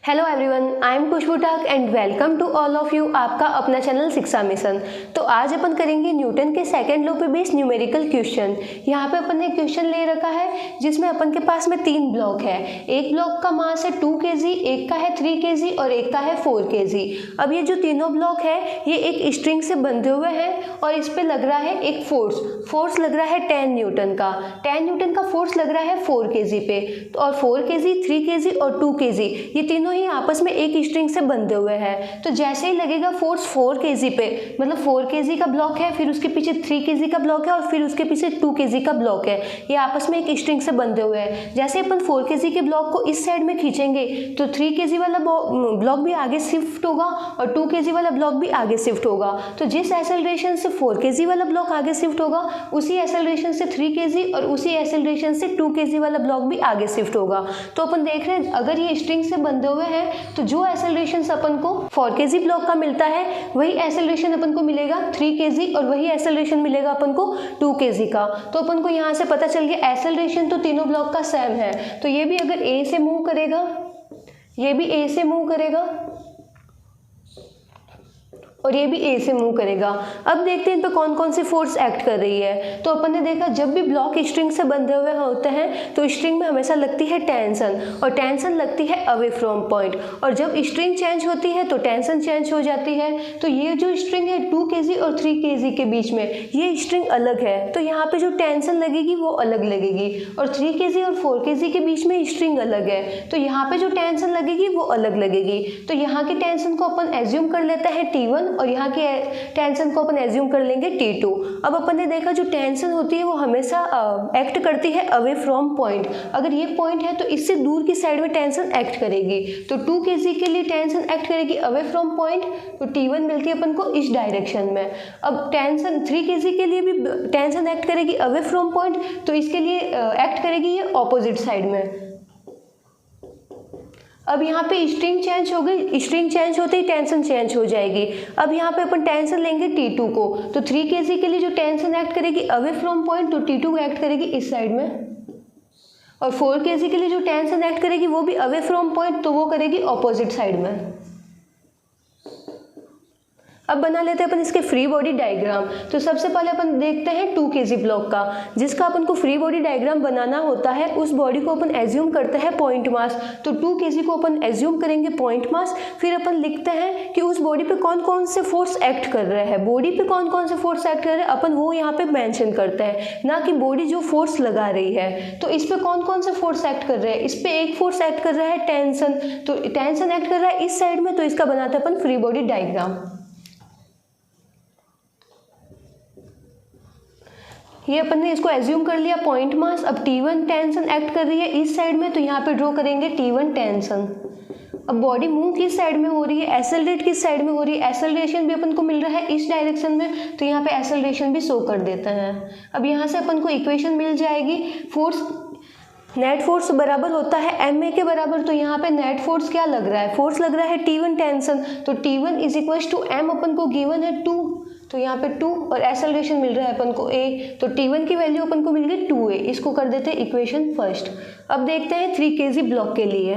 Hello everyone, I am Khushboo ठाक and welcome to all of you आपका अपना channel शिक्षा मिशन। तो आज अपन करेंगे न्यूटन के सेकंड लॉ पे बेस्ड न्यूमेरिकल क्वेश्चन। यहाँ पे अपन ने क्वेश्चन ले रखा है जिसमें अपन के पास में 3 ब्लॉक है। एक ब्लॉक का मास है 2 kg, एक का है 3 kg और एक का है 4 kg। अब ये जो तीनों ब्लॉक है ये एक स्ट्रिंग से बंधे हुए हैं और इस पे लग रहा है एक फोर्स लग रहा है 10 न्यूटन का फोर्स लग रहा है 4 kg पे। और 4 kg, 3 kg और 2 kg ये तीनों ही आपस में एक स्ट्रिंग से बंधे हुए हैं। तो जैसे ही लगेगा फोर्स 4 kg पे, मतलब 4 kg का ब्लॉक है, फिर उसके पीछे 3 kg का ब्लॉक है और फिर उसके पीछे 2 kg का ब्लॉक है, ये आपस में एक स्ट्रिंग से बंधे हुए हैं। जैसे अपन 4 kg के ब्लॉक को इस साइड में खींचेंगे तो 3 kg वाला ब्लॉक भी आगे शिफ्ट होगा और 2 kg वाला ब्लॉक भी आगे शिफ्ट होगा। तो जिस एक्सेलरेशन से 4 kg वाला ब्लॉक आगे शिफ्ट होगा उसी एक्सेलरेशन से 3 kg और उसी एक्सेलरेशन से 2 kg वाला ब्लॉक भी आगे शिफ्ट होगा। तो अपन देख रहे हैं अगर ये स्ट्रिंग से बंधे हुए हैं तो जो एक्सेलरेशन अपन को 4 kg ब्लॉक का मिलता है वही एक्सेलरेशन अपन को मिलेगा 3 kg और वही एक्सेलरेशन मिलेगा अपन को 2 kg का। तो अपन को यहाँ से पता चल गया एक्सेलरेशन तो तीनों ब्लॉक का सेम है। तो ये भी अगर ए से मूव करेगा, ये भी ए से मूव करेगा और ये भी ए से मूव करेगा। अब देखते हैं इन पर कौन कौन सी फोर्स एक्ट कर रही है। तो अपन ने देखा जब भी ब्लॉक स्ट्रिंग से बंधे हुए होते हैं तो स्ट्रिंग में हमेशा लगती है टेंशन और टेंशन लगती है अवे फ्रॉम पॉइंट। और जब स्ट्रिंग चेंज होती है तो टेंशन चेंज हो जाती है। तो ये जो स्ट्रिंग है 2 kg और 3 kg के बीच में ये स्ट्रिंग अलग है, तो यहाँ पे जो टेंशन लगेगी वो अलग लगेगी। और 3 kg और 4 kg के बीच में स्ट्रिंग अलग है, तो यहाँ पे जो टेंशन लगेगी वो अलग लगेगी। तो यहाँ की टेंशन को अपन एज्यूम कर लेते हैं T1 और यहाँ की टेंशन को अपन एज्यूम कर लेंगे T2। अब अपन ने देखा जो टेंशन होती है वो हमेशा एक्ट करती है अवे फ्रॉम पॉइंट। अगर ये पॉइंट है तो इससे दूर की साइड में टेंशन एक्ट करेगी। तो 2 kg के लिए टेंशन एक्ट करेगी अवे फ्रॉम पॉइंट, तो T1 मिलती है अपन को इस डायरेक्शन में। अब टेंशन 3 kg के लिए भी टेंशन एक्ट करेगी अवे फ्रॉम पॉइंट, तो इसके लिए एक्ट करेगी ये ऑपोजिट साइड में। अब यहाँ पे स्ट्रिंग चेंज हो गई, स्ट्रिंग चेंज होते ही टेंशन चेंज हो जाएगी। अब यहाँ पे अपन टेंशन लेंगे T2 को, तो 3 kg के लिए जो टेंशन एक्ट करेगी अवे फ्रॉम पॉइंट, तो T2 एक्ट करेगी इस साइड में। और 4 kg के लिए जो टेंशन एक्ट करेगी वो भी अवे फ्रॉम पॉइंट, तो वो करेगी ऑपोजिट साइड में। अब बना लेते हैं अपन इसके फ्री बॉडी डायग्राम। तो सबसे पहले अपन देखते हैं 2 kg ब्लॉक का, जिसका अपन को फ्री बॉडी डायग्राम बनाना होता है। उस बॉडी को अपन एज्यूम करते हैं पॉइंट मास, तो 2 kg को अपन एज्यूम करेंगे पॉइंट मास। फिर अपन लिखते हैं कि उस बॉडी पे कौन कौन से फोर्स एक्ट कर रहे हैं, बॉडी पे कौन कौन से फोर्स एक्ट कर रहे हैं अपन वो यहाँ पे मेंशन करते हैं, ना कि बॉडी जो फोर्स लगा रही है। तो इस पे कौन कौन से फोर्स एक्ट कर रहे हैं, इस पे एक फोर्स एक्ट कर रहा है टेंशन, तो टेंशन एक्ट कर रहा है इस साइड में, तो इसका बनाते हैं अपन फ्री बॉडी डायग्राम। ये अपन ने इसको एज्यूम कर लिया पॉइंट मास। अब T1 टेंशन एक्ट कर रही है इस साइड में, तो यहाँ पे ड्रॉ करेंगे T1 टेंशन। अब बॉडी मूव किस साइड में हो रही है, एक्सेलरेट किस साइड में हो रही है, एक्सेलरेशन भी अपन को मिल रहा है इस डायरेक्शन में, तो यहाँ पे एक्सेलरेशन भी शो कर देते हैं। अब यहाँ से अपन को इक्वेशन मिल जाएगी, फोर्स नेट फोर्स बराबर होता है ma के बराबर। तो यहाँ पे नेट फोर्स क्या लग रहा है, फोर्स लग रहा है T1 टेंशन, तो T1 is equal to m अपन को गिवन है 2, तो यहाँ पे 2 और एक्सेलरेशन मिल रहा है अपन को a, तो T1 की वैल्यू अपन को मिल गई 2a। इसको कर देते हैं इक्वेशन फर्स्ट। अब देखते हैं 3 kg ब्लॉक के लिए।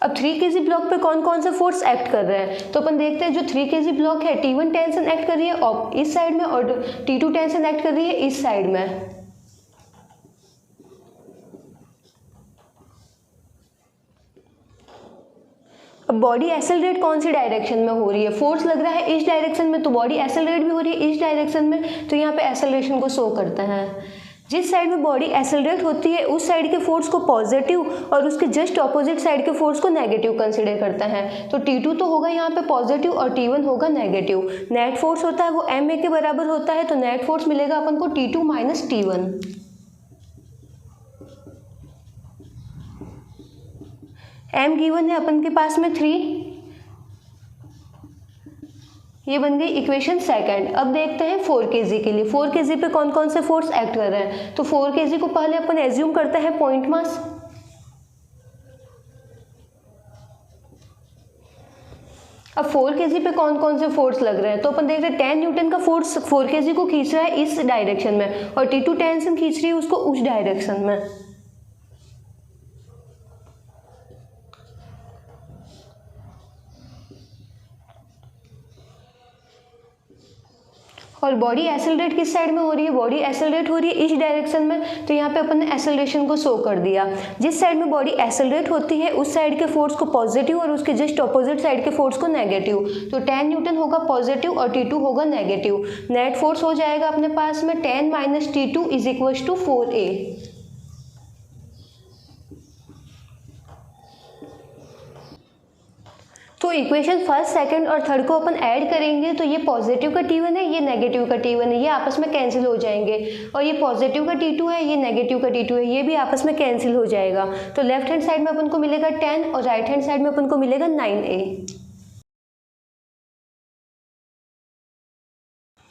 अब 3 kg ब्लॉक पे कौन कौन से फोर्स एक्ट कर रहे हैं, तो अपन देखते हैं जो 3 kg ब्लॉक है T1 टेंशन एक्ट कर रही है और इस साइड में, और T2 टेंशन एक्ट कर रही है इस साइड में। अब बॉडी एक्सेलरेट कौन सी डायरेक्शन में हो रही है, फोर्स लग रहा है इस डायरेक्शन में, तो बॉडी एक्सेलरेट भी हो रही है इस डायरेक्शन में, तो यहाँ पे एक्सेलरेशन को शो करते हैं। जिस साइड में बॉडी एक्सेलरेट होती है उस साइड के फोर्स को पॉजिटिव और उसके जस्ट ऑपोजिट साइड के फोर्स को नेगेटिव कंसीडर करते हैं। तो T2 तो होगा यहाँ पे पॉजिटिव और T1 होगा नेगेटिव। नेट फोर्स होता है वो ma के बराबर होता है, तो नेट फोर्स मिलेगा अपन को T2 minus T1। m given है अपन के पास में 3, ये बन गई इक्वेशन सेकंड। अब देखते हैं 4 kg के लिए। 4 kg पे कौन कौन से फोर्स एक्ट कर रहे हैं, तो 4 kg को पहले अपन एज्यूम करते हैं पॉइंट मास। अब 4 kg पे कौन कौन से फोर्स लग रहे हैं, तो अपन देख रहे हैं 10 न्यूटन का फोर्स 4 kg को खींच रहा है इस डायरेक्शन में और T2 टेंशन खींच रही है उसको उस डायरेक्शन में। और बॉडी एसेलरेट किस साइड में हो रही है, बॉडी एसेलरेट हो रही है इस डायरेक्शन में, तो यहाँ पे अपन ने एसेलरेशन को शो कर दिया। जिस साइड में बॉडी एसेलरेट होती है उस साइड के फोर्स को पॉजिटिव और उसके जस्ट ऑपोजिट साइड के फोर्स को नेगेटिव, तो 10 न्यूटन होगा पॉजिटिव और T2 होगा नेगेटिव। नेट फोर्स हो जाएगा अपने पास में 10 - T2 = 4A। तो इक्वेशन फर्स्ट, सेकंड और थर्ड को अपन ऐड करेंगे तो ये पॉजिटिव का T1 है, ये नेगेटिव का T1 है, ये आपस में कैंसिल हो जाएंगे। और ये पॉजिटिव का T2 है, ये नेगेटिव का T2 है, ये भी आपस में कैंसिल हो जाएगा। तो लेफ्ट हैंड साइड में अपन को मिलेगा 10 और राइट हैंड साइड में अपन को मिलेगा 9A।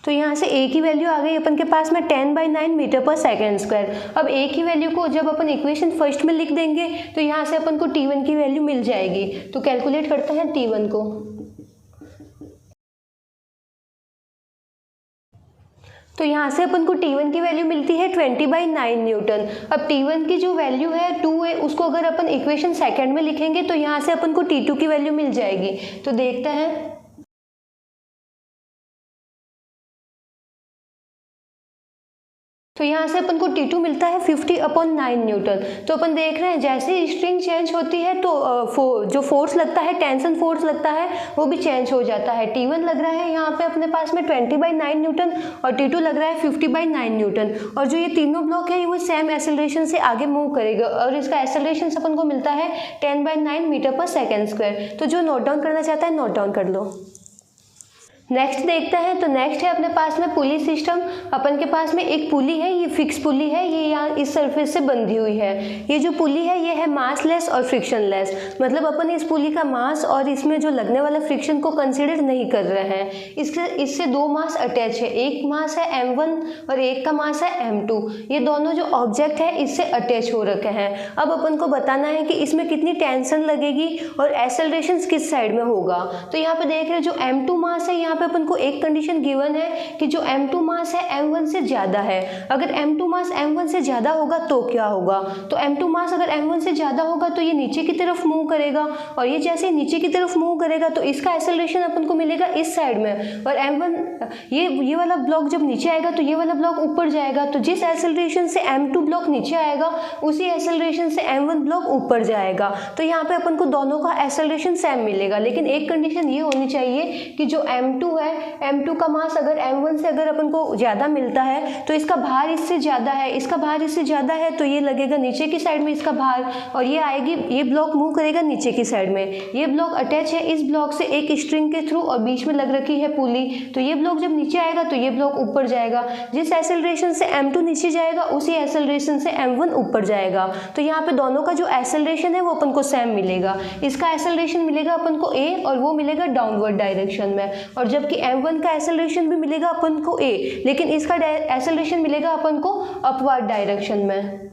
तो यहाँ से A की वैल्यू आ गई अपन के पास में 10/9 मीटर/सेकंड स्क्वायर। अब A की वैल्यू को जब अपन इक्वेशन फर्स्ट में लिख देंगे तो यहाँ से अपन को T1 की वैल्यू मिल जाएगी। तो कैलकुलेट करते हैं T1 को। तो यहाँ से अपन को T1 की वैल्यू मिलती है 20/9 न्यूटन। अब T1 की जो वैल्यू है 2 है, उसको अगर अपन इक्वेशन सेकंड में लिखेंगे तो यहाँ से अपन को T2 की वैल्यू मिल जाएगी। तो देखते हैं। तो यहाँ से अपन को T2 मिलता है 50/9 न्यूटन। तो अपन देख रहे हैं जैसे ही स्ट्रिंग चेंज होती है तो जो फोर्स लगता है, टेंशन फोर्स लगता है, वो भी चेंज हो जाता है। T1 लग रहा है यहाँ पे अपने पास में 20/9 न्यूटन और T2 लग रहा है 50/9 न्यूटन। और जो ये तीनों ब्लॉक है वो सेम एसेलरेशन से आगे मूव करेगा और इसका एसेलरेशन अपन को मिलता है 10/9 मीटर/सेकंड स्क्वायर। तो जो नोट डाउन करना चाहता है नोट डाउन कर लो। नेक्स्ट देखते हैं। तो नेक्स्ट है अपने पास में पुली सिस्टम। अपन के पास में एक पुली है, ये फिक्स पुली है, ये यहाँ इस सरफेस से बंधी हुई है। ये जो पुली है ये है मासलेस और फ्रिक्शनलेस, मतलब अपन इस पुली का मास और इसमें जो लगने वाला फ्रिक्शन को कंसीडर नहीं कर रहे हैं। इससे दो मास अटैच है, एक मास है M1 और एक का मास है M2। ये दोनों जो ऑब्जेक्ट है इससे अटैच हो रखे हैं। अब अपन को बताना है कि इसमें कितनी टेंशन लगेगी और एक्सेलरेशन किस साइड में होगा। तो यहाँ पे देख रहे हैं जो M2 मास है, यहाँ पे अपन को एक कंडीशन गिवन है कि जो M2 मास है M1 से ज्यादा है। अगर M2 मास M1 से ज्यादा होगा तो क्या होगा, तो M2 मास अगर M1 से ज्यादा होगा तो ये नीचे की तरफ मूव करेगा और ये जैसे नीचे की तरफ मूव करेगा तो इसका एक्सेलरेशन अपन को मिलेगा इस साइड में। और M1 ये वाला ब्लॉक जब नीचे आएगा तो ये वाला ब्लॉक ऊपर जाएगा। तो जिस एक्सेलरेशन से M2 ब्लॉक नीचे आएगा उसी एक्सेलरेशन से M1 ब्लॉक ऊपर जाएगा। तो यहाँ पे अपन को दोनों का एक्सेलरेशन सेम मिलेगा, लेकिन एक कंडीशन ये होनी चाहिए कि जो M2 है, M2 का मास अगर M1 से अगर अपन को ज़्यादा मिलता है तो इसका भार इससे ज़्यादा है, इसका भार इससे ज़्यादा है तो ये लगेगा नीचे की साइड में इसका भार, और ये आएगी, ये ब्लॉक मूव करेगा नीचे की साइड में। ये ब्लॉक अटैच है इस ब्लॉक से एक स्ट्रिंग के थ्रू और बीच में लग रखी है पुली। तो ये ब्लॉक जब नीचे आएगा तो ये ब्लॉक ऊपर जाएगा। जिस एक्सेलरेशन से M2 नीचे जाएगा उसी एक्सेलरेशन से M1 ऊपर जाएगा। तो यहाँ पे दोनों का जो एक्सेलरेशन है वो अपन को सेम मिलेगा। इसका एक्सेलरेशन मिलेगा अपन को A और वो मिलेगा डाउनवर्ड डायरेक्शन में, और जबकि M1 का एक्सेलरेशन भी मिलेगा अपन को A, लेकिन इसका एक्सेलरेशन मिलेगा अपन को अपवर्ड डायरेक्शन में,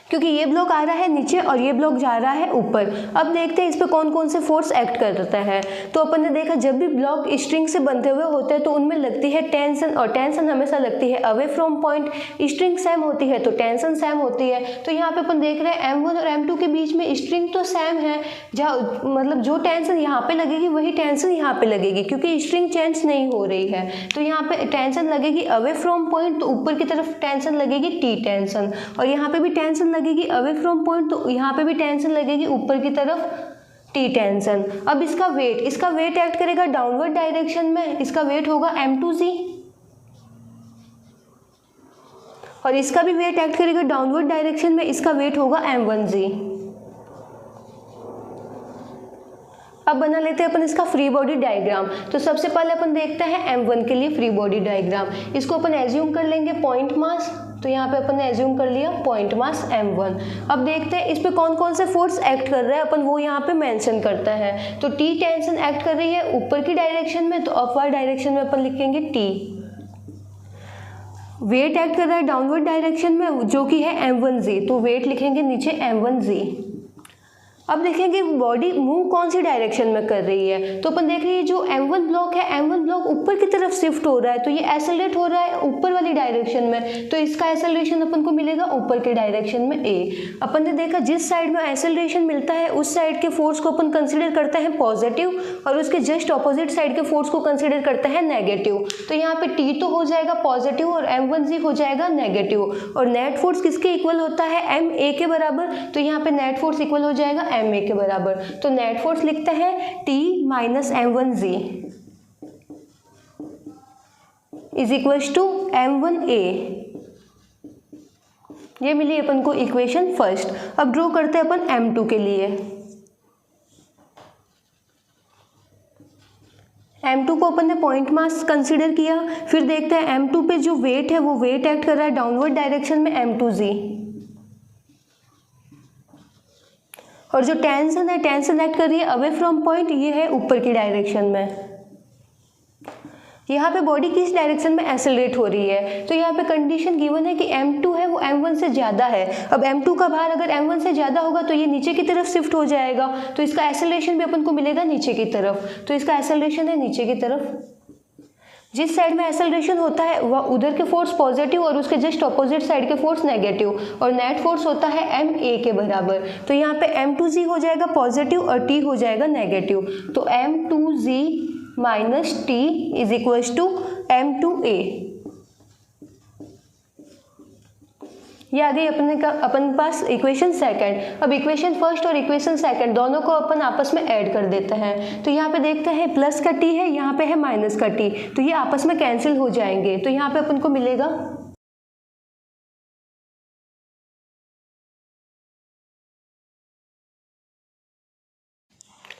क्योंकि ये ब्लॉक आ रहा है नीचे और ये ब्लॉक जा रहा है ऊपर। अब देखते हैं इस पे कौन कौन से फोर्स एक्ट करता है। तो अपन ने देखा जब भी ब्लॉक स्ट्रिंग से बंधे हुए होते हैं तो उनमें लगती है टेंशन, और टेंशन हमेशा लगती है away from point. String same होती है तो टेंशन सेम होती है। तो यहाँ पे अपन देख रहे हैं M1 और M2 के बीच में स्ट्रिंग तो सेम है, जहाँ मतलब जो टेंशन यहाँ पे लगेगी वही टेंशन यहाँ पे लगेगी, क्योंकि स्ट्रिंग चेंज नहीं हो रही है। तो यहाँ पे टेंशन लगेगी अवे फ्रॉम पॉइंट, तो ऊपर की तरफ टेंशन लगेगी T टेंशन, और यहाँ पे भी टेंशन लगेगी अवे फ्रॉम पॉइंट, तो यहाँ पे भी टेंशन लगेगी ऊपर की तरफ T टेंशन। अब इसका वेट एक्ट करेगा डाउनवर्ड डायरेक्शन में, इसका वेट होगा M2G, और इसका भी वेट एक्ट करेगा डाउनवर्ड डायरेक्शन में, इसका वेट होगा M1G। अब बना लेते हैं अपन इसका फ्री बॉडी डायग्राम। तो सबसे पहले अपन देखते हैं M1 के लिए फ्री बॉडी डायग्राम। इसको अपन एज्यूम कर लेंगे पॉइंट मास, तो यहाँ पे अपन ने एज्यूम कर लिया पॉइंट मास M1। अब देखते हैं इस पे कौन कौन से फोर्स एक्ट कर रहे हैं, अपन वो यहाँ पे मेंशन करता है। तो T टेंशन एक्ट कर रही है ऊपर की डायरेक्शन में, तो अपवर्ड डायरेक्शन में अपन लिखेंगे T। वेट एक्ट कर रहा है डाउनवर्ड डायरेक्शन में जो कि है M1G, तो वेट लिखेंगे नीचे M1G। अब देखेंगे बॉडी मूव कौन सी डायरेक्शन में कर रही है। तो अपन देख रहे हैं जो m1 ब्लॉक है, m1 ब्लॉक ऊपर की तरफ शिफ्ट हो रहा है, तो ये एक्सेलरेट हो रहा है ऊपर वाली डायरेक्शन में, तो इसका एक्सेलरेशन अपन को मिलेगा ऊपर के डायरेक्शन में a। अपन ने देखा जिस साइड में एक्सेलरेशन मिलता है उस साइड के फोर्स को अपन कंसिडर करते हैं पॉजिटिव और उसके जस्ट ऑपोजिट साइड के फोर्स को कंसिडर करते हैं नेगेटिव। तो यहाँ पे t तो हो जाएगा पॉजिटिव और m1g हो जाएगा नेगेटिव, और नेट फोर्स किसके इक्वल होता है, ma के बराबर। तो यहाँ पे नेट फोर्स इक्वल हो जाएगा ma के बराबर। तो नेट फोर्स लिखते हैं T minus m1g is equals to m1a। ये मिली अपन को इक्वेशन फर्स्ट। अब ड्रॉ करते हैं अपन m2 के लिए। m2 को अपन ने पॉइंट मास कंसीडर किया, फिर देखते हैं m2 पे जो वेट है वो वेट एक्ट कर रहा है डाउनवर्ड डायरेक्शन में m2g, और जो टेंशन है टेंशन एक्ट कर रही है अवे फ्रॉम पॉइंट, ये है ऊपर की डायरेक्शन में। यहाँ पे बॉडी किस डायरेक्शन में एक्सेलरेट हो रही है, तो यहाँ पे कंडीशन गिवन है कि m2 है वो m1 से ज़्यादा है। अब m2 का भार अगर m1 से ज़्यादा होगा तो ये नीचे की तरफ शिफ्ट हो जाएगा, तो इसका एक्सेलरेशन भी अपन को मिलेगा नीचे की तरफ। तो इसका एक्सेलरेशन है नीचे की तरफ। जिस साइड में एक्सेलरेशन होता है वह उधर के फोर्स पॉजिटिव और उसके जस्ट ऑपोजिट साइड के फोर्स नेगेटिव, और नेट फोर्स होता है ma के बराबर। तो यहाँ पे m2g हो जाएगा पॉजिटिव और t हो जाएगा नेगेटिव। तो m2g minus t is equals to m2a। ये आ गई अपन पास इक्वेशन सेकंड। अब इक्वेशन फर्स्ट और इक्वेशन सेकंड दोनों को अपन आपस में ऐड कर देते हैं। तो यहाँ पे देखते हैं प्लस का t है, यहाँ पे है माइनस का t, तो ये आपस में कैंसिल हो जाएंगे। तो यहाँ पे अपन को मिलेगा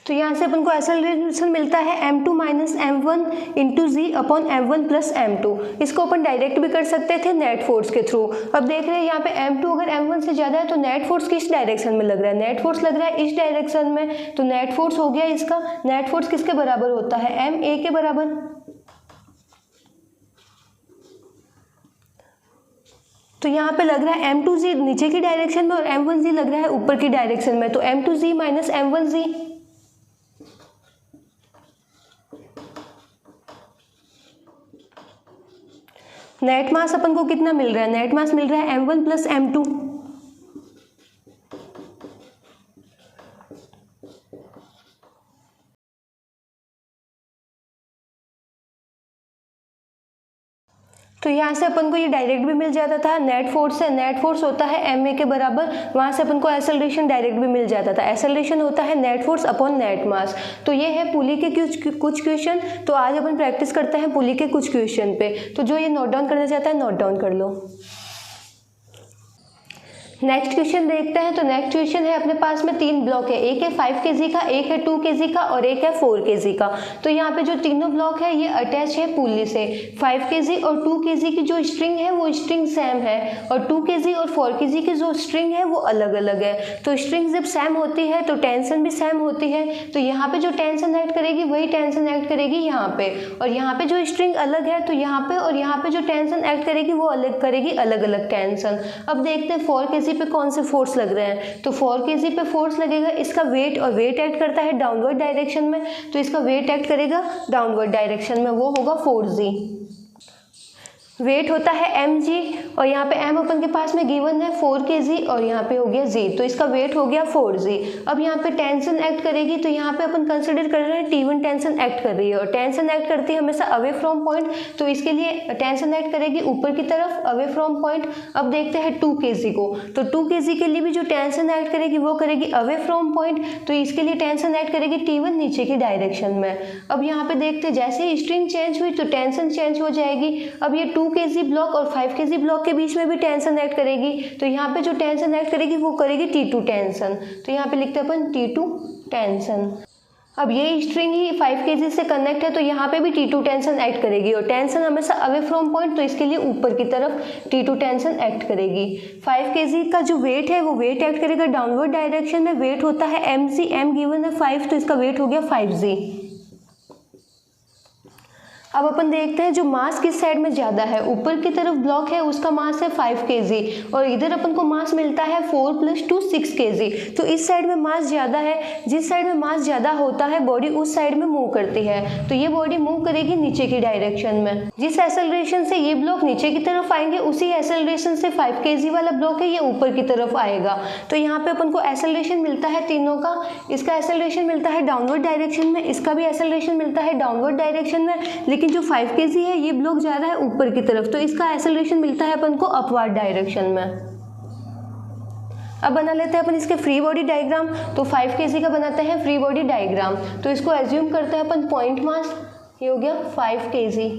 तो यहाँ से अपन को एक्सेलरेशन मिलता है m2 माइनस m1 इंटू जी अपॉन m1 प्लस m2। इसको अपन डायरेक्ट भी कर सकते थे नेट फोर्स के थ्रू। अब देख रहे हैं यहाँ पे m2 अगर m1 से ज़्यादा है तो नेट फोर्स किस डायरेक्शन में लग रहा है, नेट फोर्स लग रहा है इस डायरेक्शन में, तो नेट फोर्स हो गया इसका। नेट फोर्स किसके बराबर होता है, ma के बराबर। तो यहाँ पे लग रहा है m2g नीचे की डायरेक्शन में और m1g लग रहा है ऊपर की डायरेक्शन में, तो m2g माइनस m1g। नेट मास अपन को कितना मिल रहा है, नेट मास मिल रहा है m1 प्लस m2। तो यहाँ से अपन को ये डायरेक्ट भी मिल जाता था, नेट फोर्स है, नेट फोर्स होता है ma के बराबर। वहाँ से अपन को एक्सेलरेशन डायरेक्ट भी मिल जाता था, एक्सेलरेशन होता है नेट फोर्स अपॉन नेट मास। तो ये है पुली के कुछ क्वेश्चन। तो आज अपन प्रैक्टिस करते हैं पुली के कुछ क्वेश्चन पे। तो जो ये नोट डाउन करना चाहता है नोट डाउन कर लो। नेक्स्ट क्वेश्चन देखते हैं। तो नेक्स्ट क्वेश्चन है अपने पास में 3 ब्लॉक है, एक है 5 kg का, एक है 2 kg का और एक है 4 kg का। तो यहाँ पे जो तीनों ब्लॉक है ये अटैच है पुली से। 5 kg और 2 kg की जो स्ट्रिंग है वो स्ट्रिंग सेम है, और 2 kg और 4 kg की जो स्ट्रिंग है वो अलग अलग है। तो स्ट्रिंग जब सेम होती है तो टेंशन भी सेम होती है, तो यहाँ पे जो टेंशन एक्ट करेगी वही टेंशन एक्ट करेगी यहाँ पे, और यहाँ पे जो स्ट्रिंग अलग है तो यहाँ पे और यहाँ पे जो टेंशन एक्ट करेगी वो अलग करेगी, अलग अलग टेंशन। अब देखते हैं 4 kg पे कौन से फोर्स लग रहे हैं। तो 4 kg पे फोर्स लगेगा, इसका वेट, और वेट एक्ट करता है डाउनवर्ड डायरेक्शन में, तो इसका वेट एक्ट करेगा डाउनवर्ड डायरेक्शन में, वो होगा 4g। वेट होता है mg, और यहाँ पे m अपन के पास में गिवन है 4 kg और यहाँ पे हो गया g, तो इसका वेट हो गया 4g। अब यहाँ पे टेंशन एक्ट करेगी, तो यहाँ पे अपन कंसिडर कर रहे हैं T1 टेंशन एक्ट कर रही है, और टेंशन एक्ट करती है हमेशा अवे फ्रॉम पॉइंट, तो इसके लिए टेंशन एक्ट करेगी ऊपर की तरफ अवे फ्रॉम पॉइंट। अब देखते हैं 2 kg को, तो 2 kg के लिए भी जो टेंशन एक्ट करेगी वो करेगी अवे फ्रॉम पॉइंट, तो इसके लिए टेंशन एक्ट करेगी T1 नीचे की डायरेक्शन में। अब यहाँ पे देखते हैं जैसे ही स्ट्रिंग चेंज हुई तो टेंशन चेंज हो जाएगी। अब ये 2 kg ब्लॉक और 5 kg ब्लॉक के बीच में भी टेंशन एक्ट करेगी, तो यहाँ पे जो टेंशन एक्ट करेगी वो करेगी T2 टेंशन, तो यहाँ पे लिखते हैं अपन T2 टेंशन। अब ये स्ट्रिंग ही 5 kg से कनेक्ट है, तो यहाँ पे भी T2 टेंशन एक्ट करेगी, और टेंशन हमेशा अवे फ्रॉम पॉइंट, तो इसके लिए ऊपर की तरफ T2 टेंशन एक्ट करेगी। 5 kg का जो वेट है वो वेट एक्ट करेगा डाउनवर्ड डायरेक्शन में, वेट होता है mg, m गिवन है 5, तो इसका वेट हो गया 5g। अब अपन देखते हैं जो मास किस साइड में ज़्यादा है। ऊपर की तरफ ब्लॉक है उसका मास है 5 kg और इधर अपन को मास मिलता है 4 + 2 6 kg। तो इस साइड में मास ज़्यादा है, जिस साइड में मास ज़्यादा होता है बॉडी उस साइड में मूव करती है। तो ये बॉडी मूव करेगी नीचे की डायरेक्शन में। जिस एक्सेलरेशन से ये ब्लॉक नीचे की तरफ आएंगे उसी एक्सेलरेशन से 5 kg वाला ब्लॉक है ये ऊपर की तरफ आएगा। तो यहाँ पे अपन को एक्सेलरेशन मिलता है तीनों का। इसका एक्सेलरेशन मिलता है डाउनवर्ड डायरेक्शन में, इसका भी एक्सेलरेशन मिलता है डाउनवर्ड डायरेक्शन में, लेकिन जो 5 kg है ये ब्लॉक जा रहा है ऊपर की तरफ, तो इसका एक्सेलरेशन मिलता है अपन को अपवर्ड डायरेक्शन में। अब बना लेते हैं अपन इसके फ्री बॉडी डायग्राम। तो 5 kg का बनाते हैं फ्री बॉडी डायग्राम। तो इसको एज्यूम करते हैं अपन पॉइंट मास, ये हो गया 5 kg।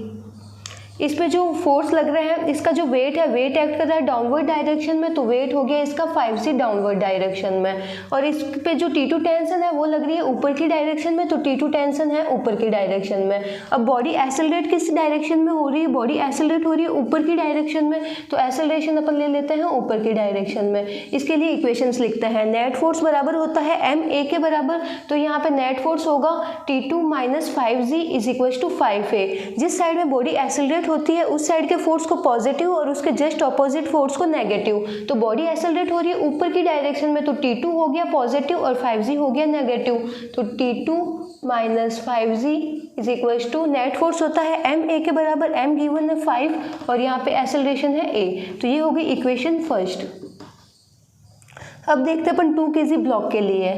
इस पे जो फोर्स लग रहे हैं, इसका जो वेट है, वेट एक्ट कर रहा है डाउनवर्ड डायरेक्शन में, तो वेट हो गया इसका 5g डाउनवर्ड डायरेक्शन में। और इस पे जो T2 टेंशन है वो लग रही है ऊपर की डायरेक्शन में, तो T2 टेंशन है ऊपर की डायरेक्शन में। अब बॉडी एक्सेलरेट किस डायरेक्शन में हो रही है? बॉडी एक्सेलरेट हो रही है ऊपर की डायरेक्शन में, तो एक्सेलरेशन अपन ले लेते हैं ऊपर की डायरेक्शन में। इसके लिए इक्वेशंस लिखते हैं। नेट फोर्स बराबर होता है ma के बराबर, तो यहाँ पे नेट फोर्स होगा T2 - 5g = 5a। जिस साइड में बॉडी एक्सेलरेट होती है उस साइड के फोर्स को पॉजिटिव और उसके जस्ट ऑपोजिट फोर्स को नेगेटिव। तो बॉडी एक्सेलरेट हो रही है ऊपर की डायरेक्शन में, तो T2 हो गया पॉजिटिव और 5g हो गया नेगेटिव। तो T2 - 5g = नेट फोर्स होता है ma के बराबर, m गिवन है 5 और यहाँ पे एक्सेलरेशन है a। तो ये होगी इक्वेशन फर्स्ट। अब देखते हैं अपन 2 kg ब्लॉक के लिए।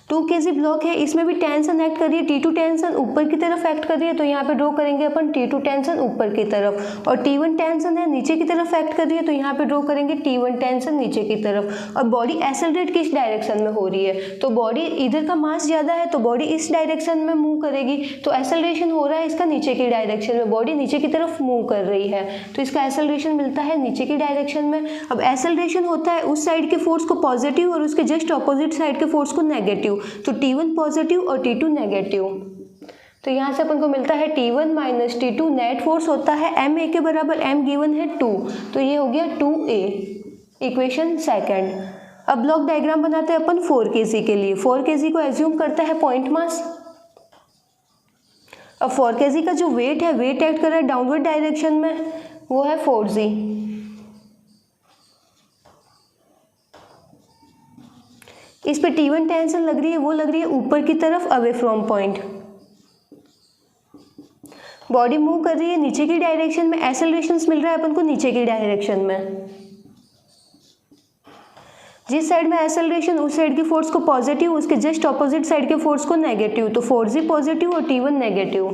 2 kg ब्लॉक है, इसमें भी टेंशन एक्ट कर रही है, T2 टेंशन ऊपर की तरफ एक्ट कर रही है, तो यहाँ पे ड्रॉ करेंगे अपन T2 टेंशन ऊपर की तरफ। और T1 टेंशन है नीचे की तरफ एक्ट कर रही है, तो यहाँ पे ड्रॉ करेंगे T1 टेंशन नीचे की तरफ। और बॉडी एक्सेलरेट किस डायरेक्शन में हो रही है? तो बॉडी इधर का मास ज़्यादा है तो बॉडी इस डायरेक्शन में मूव करेगी, तो एक्सेलरेशन हो रहा है इसका नीचे की डायरेक्शन में, बॉडी नीचे की तरफ मूव कर रही है, तो इसका एक्सेलरेशन मिलता है नीचे की डायरेक्शन में। अब एक्सेलरेशन होता है उस साइड के फोर्स को पॉजिटिव और उसके जस्ट ऑपोजिट साइड के फोर्स को नेगेटिव, तो T1 पॉजिटिव और T2 नेगेटिव। तो यहाँ से अपन को मिलता है T1 - T2। नेट फोर्स होता है ma के बराबर, m गिवन है 2, तो ये हो गया 2a, इक्वेशन सेकंड। अब ब्लॉक डायग्राम बनाते हैं अपन 4 kg के लिए। 4 kg को एज्यूम करता है पॉइंट मास। अब 4 kg का जो वेट है, वेट एक्ट कर रहा है डाउनवर्ड डायरेक्शन में, वो है 4g। इस पे T1 टेंशन लग रही है, वो लग रही है ऊपर की तरफ away from point. Body move कर रही है नीचे की डायरेक्शन में, एक्सेलरेशंस मिल रहा है अपन को नीचे की डायरेक्शन में। जिस साइड में एक्सेलरेशन उस साइड की फोर्स को पॉजिटिव, उसके जस्ट ऑपोजिट साइड के फोर्स को नेगेटिव, तो 4g पॉजिटिव और T1 नेगेटिव।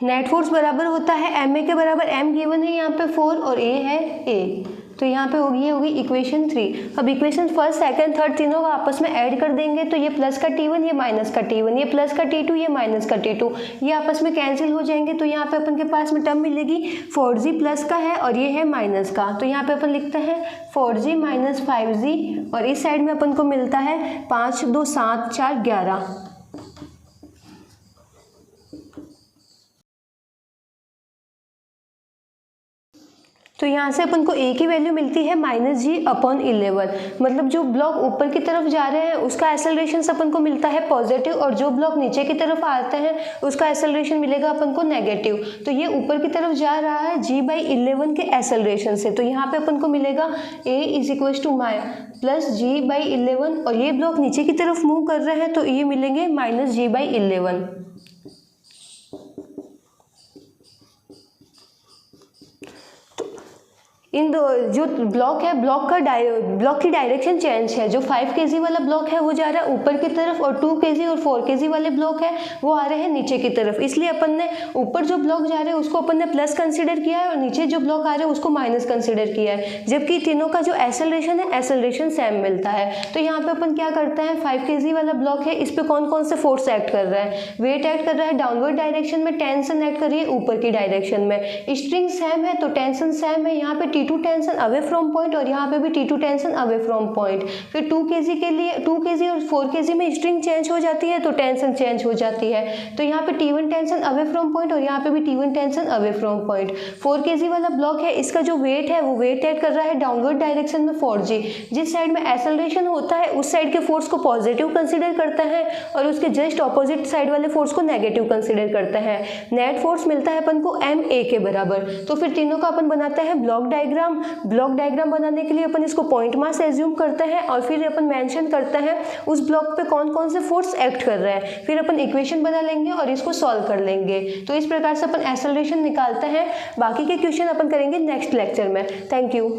नेट फोर्स बराबर होता है ma के बराबर, m गिवन है यहाँ पे 4 और a है a, तो यहाँ पे होगी इक्वेशन 3। अब इक्वेशन फर्स्ट सेकंड थर्ड तीनों को आपस में ऐड कर देंगे, तो ये प्लस का T1 ये माइनस का T1, ये प्लस का T2 ये माइनस का T2, ये आपस में कैंसिल हो जाएंगे। तो यहाँ पे अपन के पास में टर्म मिलेगी 4g प्लस का है और ये है माइनस का, तो यहाँ पे अपन लिखते हैं 4g - 5g और इस साइड में अपन को मिलता है 5 2 7 4 11। तो यहाँ से अपन को a की वैल्यू मिलती है -g/11। मतलब जो ब्लॉक ऊपर की तरफ जा रहे हैं उसका एक्सेलरेशन अपन को मिलता है पॉजिटिव और जो ब्लॉक नीचे की तरफ आते हैं उसका एक्सेलरेशन मिलेगा अपन को नेगेटिव। तो ये ऊपर की तरफ जा रहा है g/11 के एक्सेलरेशन से, तो यहाँ पे अपन को मिलेगा a = +g/11 और ये ब्लॉक नीचे की तरफ मूव कर रहे हैं तो ये मिलेंगे -g/11। इन दो जो ब्लॉक है, ब्लॉक की डायरेक्शन चेंज है। जो 5 kg वाला ब्लॉक है वो जा रहा है ऊपर की तरफ और 2 kg और 4 kg वाले ब्लॉक है वो आ रहे हैं नीचे की तरफ। इसलिए अपन ने ऊपर जो ब्लॉक जा रहे हैं उसको अपन ने प्लस कंसीडर किया है और नीचे जो ब्लॉक आ रहे हैं उसको माइनस कंसीडर किया है, जबकि तीनों का जो एक्सेलरेशन है एक्सेलरेशन सेम मिलता है। तो यहाँ पे अपन क्या करते हैं, 5 kg वाला ब्लॉक है, इस पर कौन कौन से फोर्स एक्ट कर रहा है? वेट एक्ट कर रहा है डाउनवर्ड डायरेक्शन में, टेंशन एक्ट कर रही है ऊपर की डायरेक्शन में। स्ट्रिंग सेम है तो टेंशन सेम है, यहाँ पे T2 tension away from point और यहाँ पे भी T2 tension away from point. फिर 2 kg के लिए 2 kg और 4 kg में स्ट्रिंग चेंज हो जाती है तो टेंशन चेंज हो जाती है। तो यहाँ पे T1 tension away from point और यहाँ पे भी T1 tension away from point. 4 kg वाला ब्लॉक है, इसका जो वेट है वो वेट ऐड कर रहा है डाउनवर्ड डायरेक्शन में 4g। जिस साइड में एक्सेलरेशन होता है उस साइड के फोर्स को पॉजिटिव कंसीडर करता है और उसके जस्ट ऑपोजिट साइड वाले फोर्स को नेगेटिव कंसीडर करता है। नेट फोर्स मिलता है अपन को ma के बराबर। तो फिर तीनों का अपन बनाते हैं ब्लॉक डायग्राम। ब्लॉक डायग्राम बनाने के लिए अपन इसको पॉइंट मास एज्यूम करते हैं और फिर अपन मेंशन करते हैं उस ब्लॉक पे कौन कौन से फोर्स एक्ट कर रहे हैं। फिर अपन इक्वेशन बना लेंगे और इसको सॉल्व कर लेंगे। तो इस प्रकार से अपन एक्सेलरेशन निकालते हैं। बाकी के क्वेश्चन अपन करेंगे नेक्स्ट लेक्चर में। Thank you.